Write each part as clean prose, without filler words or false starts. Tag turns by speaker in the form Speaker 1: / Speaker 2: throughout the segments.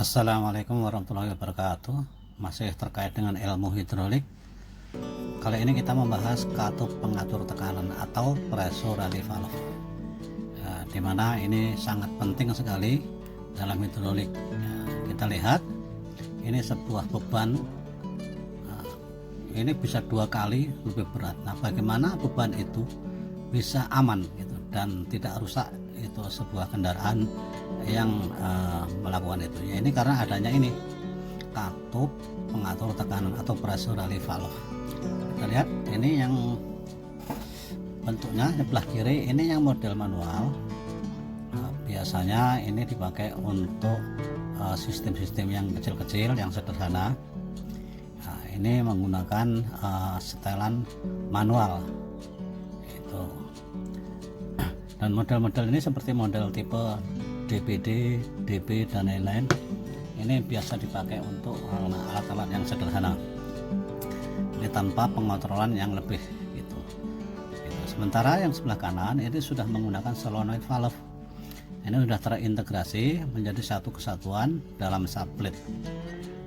Speaker 1: Assalamualaikum warahmatullahi wabarakatuh. Masih terkait dengan ilmu hidrolik. Kali ini kita membahas katup pengatur tekanan atau pressure relief valve, dimana ini sangat penting sekali dalam hidrolik. Kita lihat ini sebuah beban, ini bisa 2 kali lebih berat. Nah, bagaimana beban itu bisa aman gitu dan tidak rusak itu sebuah kendaraan yang melakukan itu ya, ini karena adanya ini katup pengatur tekanan atau pressure relief valve. Kita lihat ini yang bentuknya sebelah kiri, ini yang model manual. Biasanya ini dipakai untuk sistem-sistem yang kecil-kecil yang sederhana. Ini menggunakan setelan manual itu, dan model-model ini seperti model tipe DPD, DB dan lain-lain. Ini biasa dipakai untuk alat-alat yang sederhana. Ini tanpa pengontrolan yang lebih gitu. Sementara yang sebelah kanan ini sudah menggunakan solenoid valve. Ini sudah terintegrasi menjadi satu kesatuan dalam subplate.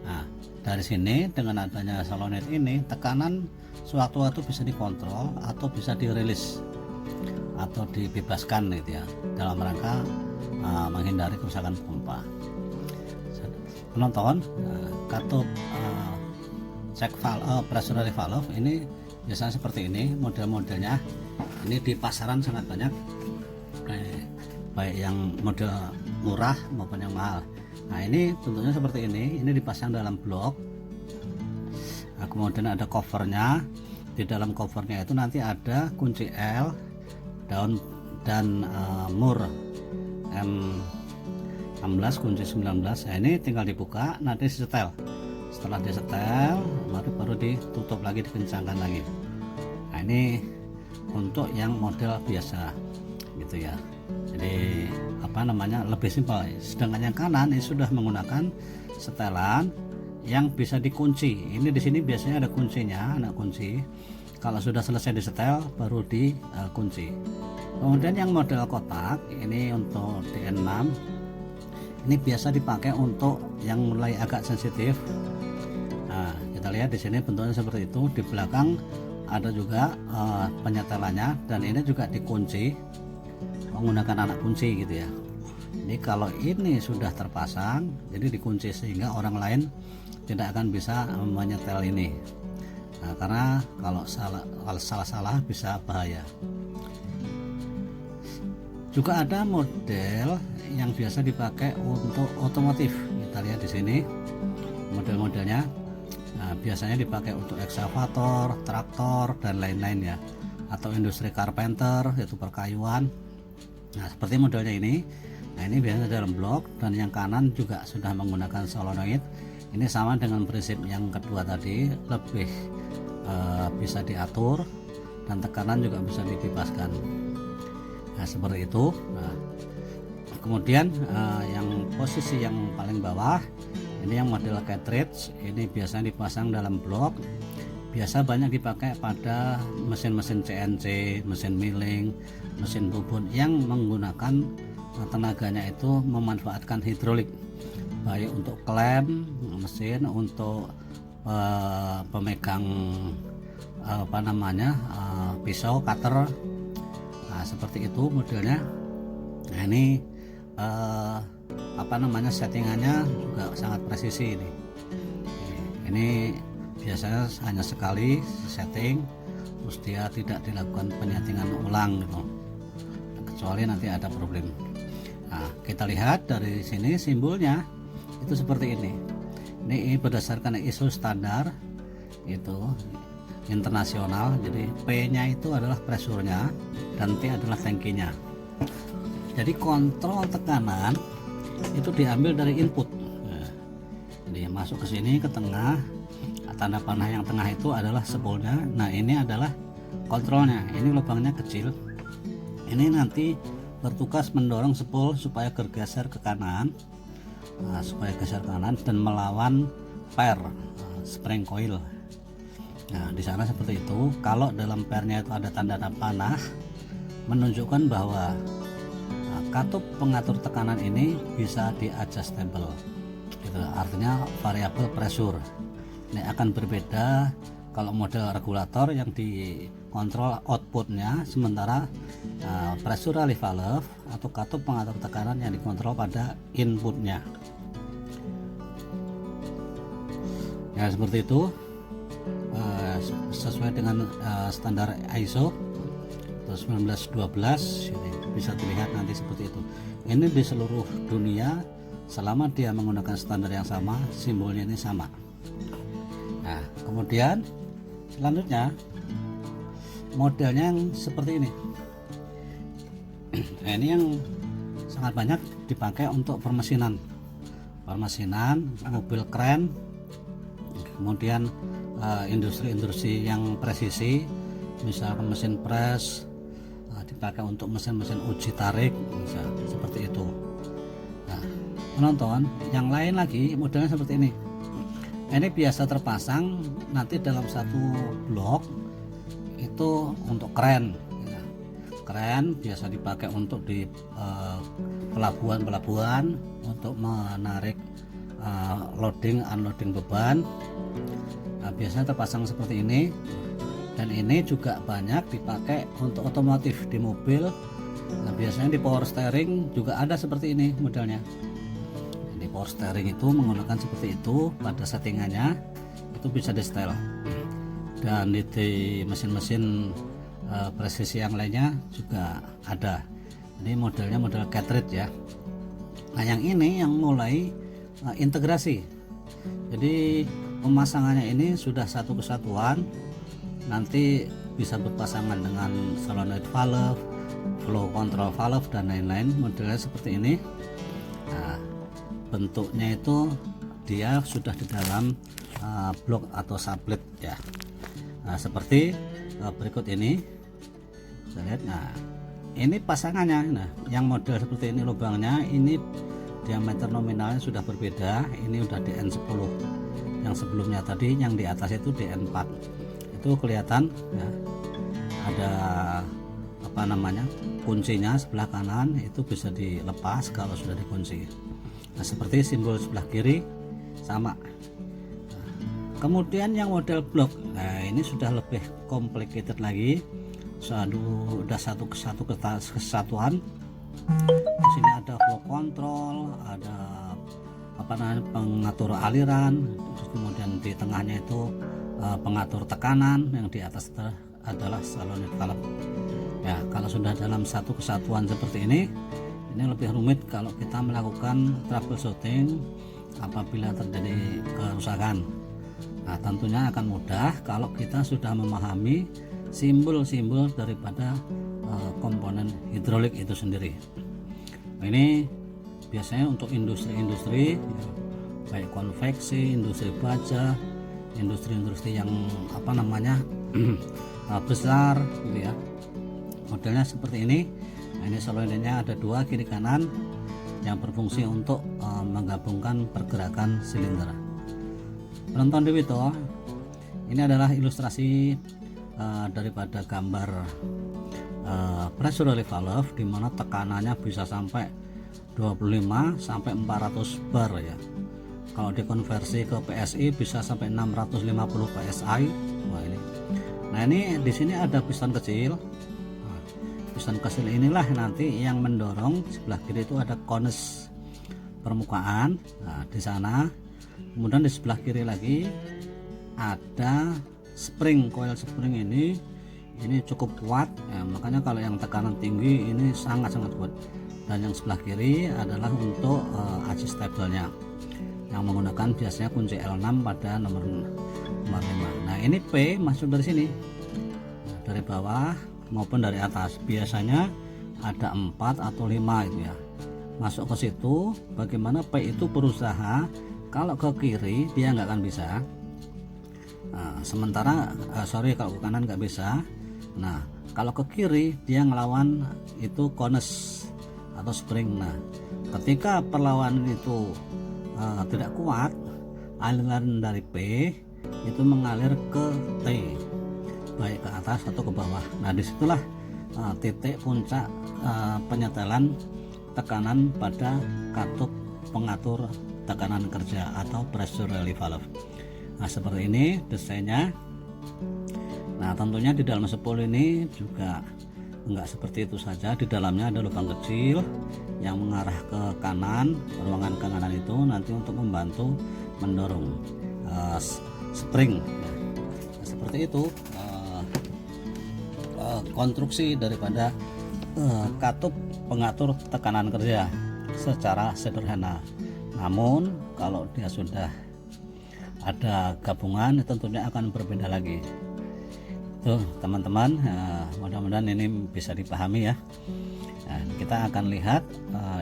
Speaker 1: Nah, dari sini dengan adanya solenoid ini, tekanan sewaktu-waktu bisa dikontrol atau bisa dirilis atau dibebaskan gitu ya, dalam rangka menghindari kerusakan pompa. Penonton, katup check valve, pressure relief valve ini biasanya seperti ini model-modelnya. Ini di pasaran sangat banyak, baik yang model murah maupun yang mahal. Nah, ini bentuknya seperti ini dipasang dalam blok. Nah, kemudian ada covernya. Di dalam covernya itu nanti ada kunci L, daun dan mur M16, kunci 19. Nah, ini tinggal dibuka, nanti disetel. Setelah disetel baru ditutup lagi, dikencangkan lagi. Nah, ini untuk yang model biasa gitu ya, jadi lebih simpel. Sedangkan yang kanan ini sudah menggunakan setelan yang bisa dikunci. Ini di sini biasanya ada kuncinya, anak kunci. Kalau sudah selesai disetel baru dikunci. Kemudian yang model kotak ini untuk DN6, ini biasa dipakai untuk yang mulai agak sensitif. Nah, kita lihat di sini bentuknya seperti itu. Di belakang ada juga penyetelannya, dan ini juga dikunci menggunakan anak kunci gitu ya. Ini kalau ini sudah terpasang, jadi dikunci sehingga orang lain tidak akan bisa menyetel ini. Nah, karena kalau salah bisa bahaya. Juga ada model yang biasa dipakai untuk otomotif. Kita lihat di sini model-modelnya. Nah, biasanya dipakai untuk ekskavator, traktor dan lain-lain ya, atau industri carpenter, yaitu perkayuan. Nah, seperti modelnya ini. Nah, ini biasanya dalam blok, dan yang kanan juga sudah menggunakan solenoid. Ini sama dengan prinsip yang kedua tadi, lebih bisa diatur dan tekanan juga bisa dibebaskan. Nah, seperti itu. Nah, kemudian yang posisi yang paling bawah ini yang model cartridge, ini biasanya dipasang dalam blok. Biasa banyak dipakai pada mesin-mesin CNC, mesin milling, mesin bubut yang menggunakan tenaganya itu memanfaatkan hidrolik, baik untuk klem mesin, untuk pemegang pisau, cutter. Nah, seperti itu modelnya. Nah, ini settingannya juga sangat presisi ini. Ini biasanya hanya sekali setting, terus dia tidak dilakukan penyetingan ulang gitu, kecuali nanti ada problem. Nah, kita lihat dari sini simbolnya itu seperti ini. Ini berdasarkan ISO standar itu internasional. Jadi P nya itu adalah pressure-nya dan T adalah tangkinya. Jadi kontrol tekanan itu diambil dari input. Nah, jadi masuk ke sini ke tengah, tanda panah yang tengah itu adalah spoolnya. Nah, ini adalah kontrolnya. Ini lubangnya kecil. Ini nanti bertugas mendorong spool supaya bergeser ke kanan. Nah, supaya geser kanan dan melawan per spring coil. Nah, di sana seperti itu. Kalau dalam pernya itu ada tanda panah menunjukkan bahwa katup pengatur tekanan ini bisa di adjustable. gitu. Artinya variabel pressure. Ini akan berbeda kalau model regulator yang dikontrol outputnya, sementara pressure relief valve atau katup pengatur tekanan yang dikontrol pada inputnya. Ya seperti itu, sesuai dengan standar ISO 1912. Ini bisa dilihat nanti seperti itu. Ini di seluruh dunia, selama dia menggunakan standar yang sama, simbolnya ini sama. Nah kemudian selanjutnya modelnya yang seperti ini. Nah, ini yang sangat banyak dipakai untuk permesinan, mobil keren, kemudian industri-industri yang presisi, misalkan mesin press, dipakai untuk mesin-mesin uji tarik, misal seperti itu. Nah, penonton yang lain lagi modelnya seperti ini. Ini biasa terpasang nanti dalam satu blok itu untuk kren. Kren biasa dipakai untuk di pelabuhan untuk menarik loading unloading beban. Nah, biasanya terpasang seperti ini, dan ini juga banyak dipakai untuk otomotif di mobil. Nah, biasanya di power steering juga ada seperti ini modelnya. Di power steering itu menggunakan seperti itu pada settingannya, itu bisa di setel. Dan di mesin-mesin presisi yang lainnya juga ada. Ini modelnya model cartridge ya. Nah yang ini yang mulai integrasi, jadi pemasangannya ini sudah satu kesatuan, nanti bisa berpasangan dengan solenoid valve, flow control valve, dan lain-lain. Modelnya seperti ini. Nah, bentuknya itu dia sudah di dalam blok atau sublet ya. Nah seperti berikut ini, kita lihat. Nah ini pasangannya. Nah yang model seperti ini lubangnya, ini diameter nominalnya sudah berbeda. Ini udah DN10, yang sebelumnya tadi yang di atas itu DN4. Itu kelihatan ya, ada apa namanya, kuncinya sebelah kanan itu bisa dilepas kalau sudah dikunci. Nah seperti simbol sebelah kiri sama. Nah, kemudian yang model blok, nah ini sudah lebih complicated lagi. Udah satu kesatuan. Di sini ada flow control, ada apa namanya, pengatur aliran, terus kemudian di tengahnya itu pengatur tekanan, yang di atas adalah solenoid valve. Ya, kalau sudah dalam satu kesatuan seperti ini lebih rumit kalau kita melakukan troubleshooting apabila terjadi kerusakan. Nah, tentunya akan mudah kalau kita sudah memahami simbol-simbol daripada komponen hidrolik itu sendiri. Nah, ini biasanya untuk industri-industri ya, baik konveksi, industri baja, industri-industri yang apa namanya besar gitu ya. Modelnya seperti ini. Nah, ini solenoidnya ada dua kiri kanan yang berfungsi untuk menggabungkan pergerakan silinder. Penonton Dewito, ini adalah ilustrasi daripada gambar pressure relief valve, di mana tekanannya bisa sampai 25 sampai 400 bar ya. Kalau dikonversi ke PSI bisa sampai 650 PSI. Nah ini di sini ada piston kecil. Nah, piston kecil inilah nanti yang mendorong. Sebelah kiri itu ada konus permukaan. Nah, di sana. Kemudian di sebelah kiri lagi ada spring, coil spring ini cukup kuat ya, makanya kalau yang tekanan tinggi ini sangat-sangat kuat. Dan yang sebelah kiri adalah untuk adjustable-nya yang menggunakan biasanya kunci L6 pada nomor 5. Nah ini P masuk dari sini, nah, dari bawah maupun dari atas. Biasanya ada 4 atau 5 itu ya, masuk ke situ. Bagaimana P itu berusaha, kalau ke kiri dia nggak akan bisa. Nah, sementara kalau ke kanan nggak bisa. Nah kalau ke kiri dia ngelawan itu konus atau spring. Nah ketika perlawanan itu tidak kuat, aliran dari P itu mengalir ke T, baik ke atas atau ke bawah. Nah disitulah titik puncak penyetelan tekanan pada katup pengatur tekanan kerja atau pressure relief valve. Nah, seperti ini desainnya. Nah, tentunya di dalam spool ini juga enggak seperti itu saja. Di dalamnya ada lubang kecil yang mengarah ke kanan, ruangan kanan itu nanti untuk membantu mendorong spring. Nah, seperti itu konstruksi daripada katup pengatur tekanan kerja secara sederhana. Namun kalau dia sudah ada gabungan tentunya akan berbeda lagi. Tuh teman-teman, mudah-mudahan ini bisa dipahami ya. Nah, kita akan lihat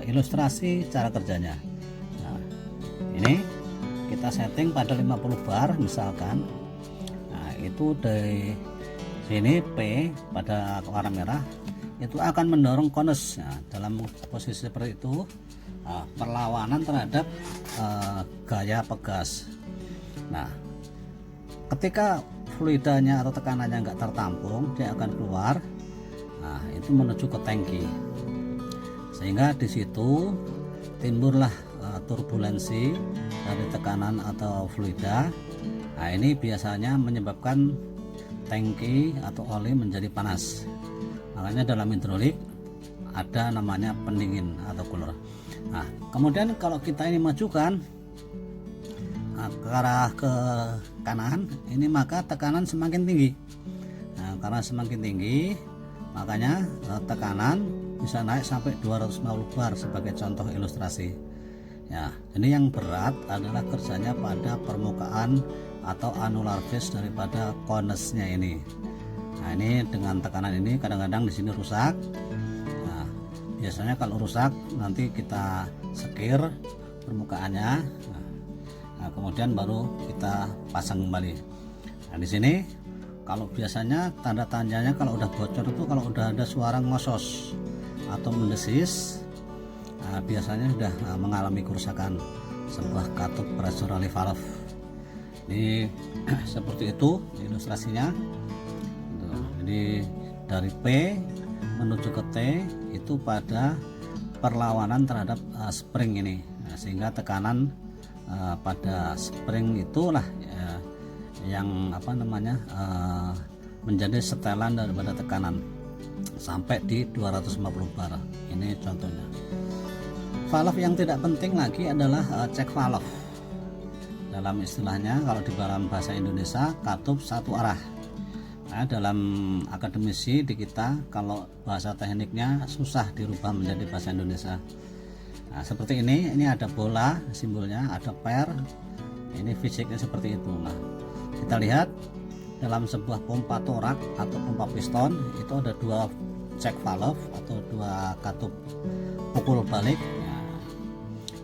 Speaker 1: ilustrasi cara kerjanya. Nah, ini kita setting pada 50 bar misalkan. Nah, itu dari sini P pada warna merah itu akan mendorong konus. Nah, dalam posisi seperti itu perlawanan terhadap gaya pegas. Nah, ketika fluidanya atau tekanannya nggak tertampung, dia akan keluar. Nah, itu menuju ke tangki, sehingga di situ timbullah turbulensi dari tekanan atau fluida. Nah, ini biasanya menyebabkan tangki atau oli menjadi panas. Makanya dalam hidrolik ada namanya pendingin atau cooler. Nah, kemudian kalau kita ini majukan ke arah ke kanan ini, maka tekanan semakin tinggi. Nah, karena semakin tinggi makanya tekanan bisa naik sampai 250 bar sebagai contoh ilustrasi ya. Ini yang berat adalah kerjanya pada permukaan atau annular face daripada konusnya ini. Nah, ini dengan tekanan ini kadang-kadang di sini rusak. Nah, biasanya kalau rusak nanti kita sekir permukaannya. Nah, kemudian baru kita pasang kembali. Nah, di sini kalau biasanya tanda tanyanya kalau udah bocor itu kalau udah ada suara ngosos atau mendesis, nah, biasanya sudah mengalami kerusakan sebuah katup pressure relief valve. Ini seperti itu ilustrasinya. Jadi dari P menuju ke T itu pada perlawanan terhadap spring ini. Nah, sehingga tekanan pada spring itulah yang menjadi setelan daripada tekanan sampai di 250 bar. Ini contohnya. Valve yang tidak penting lagi adalah check valve. Dalam istilahnya kalau di dalam bahasa Indonesia katup satu arah. Nah, dalam akademisi di kita kalau bahasa tekniknya susah dirubah menjadi bahasa Indonesia. Nah, seperti ini ada bola simbolnya, ada per, ini fisiknya seperti itu. Nah, kita lihat dalam sebuah pompa torak atau pompa piston itu ada dua check valve atau dua katup pukul balik. Nah,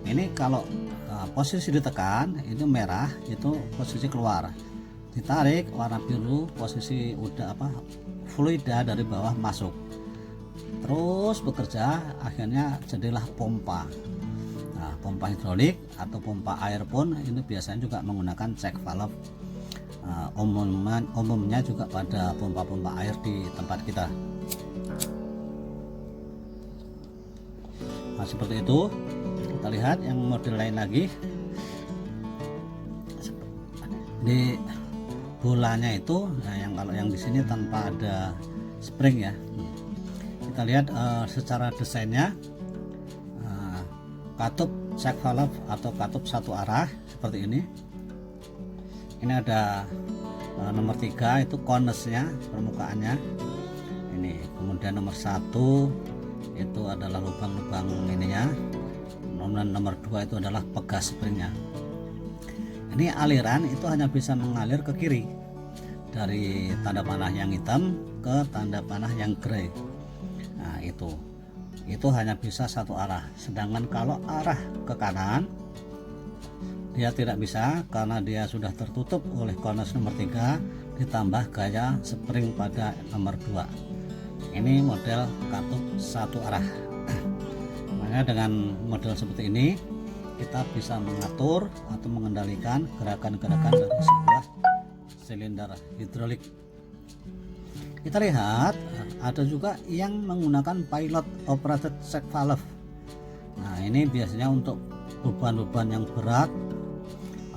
Speaker 1: ini kalau posisi ditekan itu merah, itu posisi keluar, ditarik warna biru posisi udah fluida dari bawah masuk, terus bekerja, akhirnya jadilah pompa. Nah, pompa hidrolik atau pompa air pun ini biasanya juga menggunakan check valve. Umumnya juga pada pompa-pompa air di tempat kita. Nah, seperti itu. Kita lihat yang model lain lagi. Di bolanya itu, nah, kalau yang di sini tanpa ada spring ya. Kita lihat secara desainnya katup check valve atau katup satu arah seperti ini. Ini ada nomor 3 itu konusnya, permukaannya ini. Kemudian nomor 1 itu adalah lubang-lubang ininya. Nomor 2 itu adalah pegas springnya. Ini aliran itu hanya bisa mengalir ke kiri dari tanda panah yang hitam ke tanda panah yang grey. Nah, itu hanya bisa satu arah. Sedangkan kalau arah ke kanan dia tidak bisa karena dia sudah tertutup oleh konus nomor 3 ditambah gaya spring pada nomor 2. Ini model katup satu arah. Makanya dengan model seperti ini kita bisa mengatur atau mengendalikan gerakan-gerakan dari sebuah silinder hidrolik. Kita lihat ada juga yang menggunakan pilot operated check valve. Nah, ini biasanya untuk beban-beban yang berat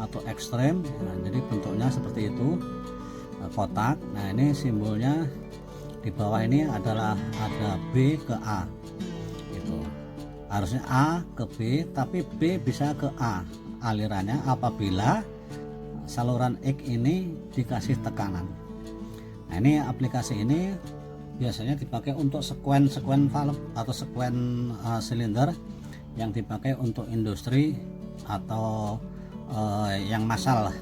Speaker 1: atau ekstrem. Nah, jadi bentuknya seperti itu, kotak. Nah, ini simbolnya di bawah ini adalah ada B ke A gitu. Harusnya A ke B, tapi B bisa ke A alirannya apabila saluran X ini dikasih tekanan. Nah, ini aplikasi ini biasanya dipakai untuk sekuen valve atau sekuen silinder yang dipakai untuk industri atau yang massal lah.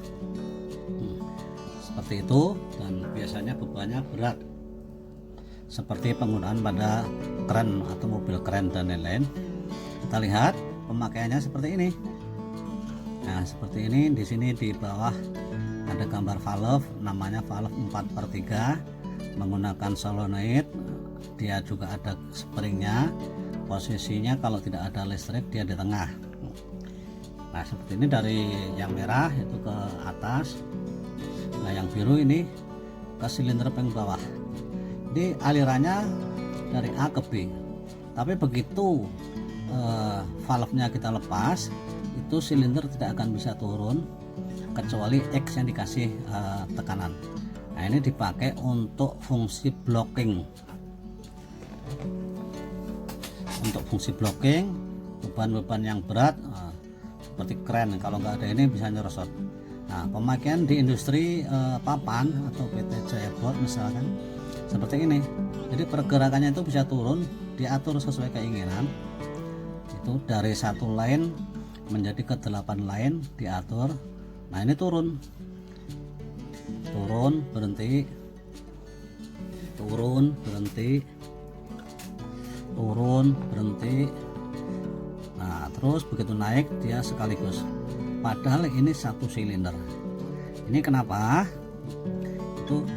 Speaker 1: Seperti itu, dan biasanya bebannya berat seperti penggunaan pada kren atau mobil kren dan lain-lain. Kita lihat pemakaiannya seperti ini. Nah, seperti ini. Di sini di bawah ada gambar valve, namanya valve 4/3 menggunakan solenoid. Dia juga ada springnya. Posisinya kalau tidak ada listrik dia di tengah. Nah, seperti ini dari yang merah itu ke atas. Nah, yang biru ini ke silinder paling bawah. Jadi alirannya dari A ke B. Tapi begitu valve-nya kita lepas, itu silinder tidak akan bisa turun kecuali X yang dikasih tekanan. Nah, ini dipakai untuk fungsi blocking. Untuk fungsi blocking beban-beban yang berat seperti kren, kalau nggak ada ini bisa nyerosot. Nah, pemakaian di industri papan atau PT Jaya Board misalkan seperti ini. Jadi pergerakannya itu bisa turun, diatur sesuai keinginan. Itu dari 1 line menjadi ke 8 line diatur. Nah, ini turun berhenti, turun berhenti, turun berhenti. Nah, terus begitu naik dia sekaligus, padahal ini 1 silinder. Ini kenapa? Itu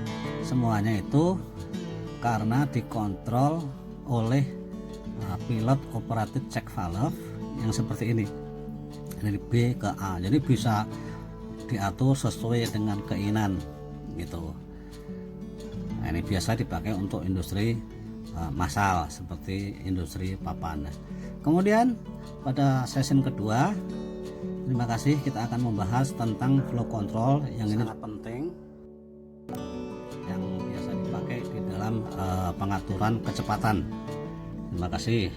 Speaker 1: semuanya itu karena dikontrol oleh pilot operated check valve yang seperti ini, dari B ke A. Jadi bisa diatur sesuai dengan keinginan gitu. Nah, ini biasa dipakai untuk industri massal seperti industri papan. Kemudian pada session kedua, terima kasih, kita akan membahas tentang flow control yang ini sangat penting, yang biasa dipakai di dalam pengaturan kecepatan. Terima kasih.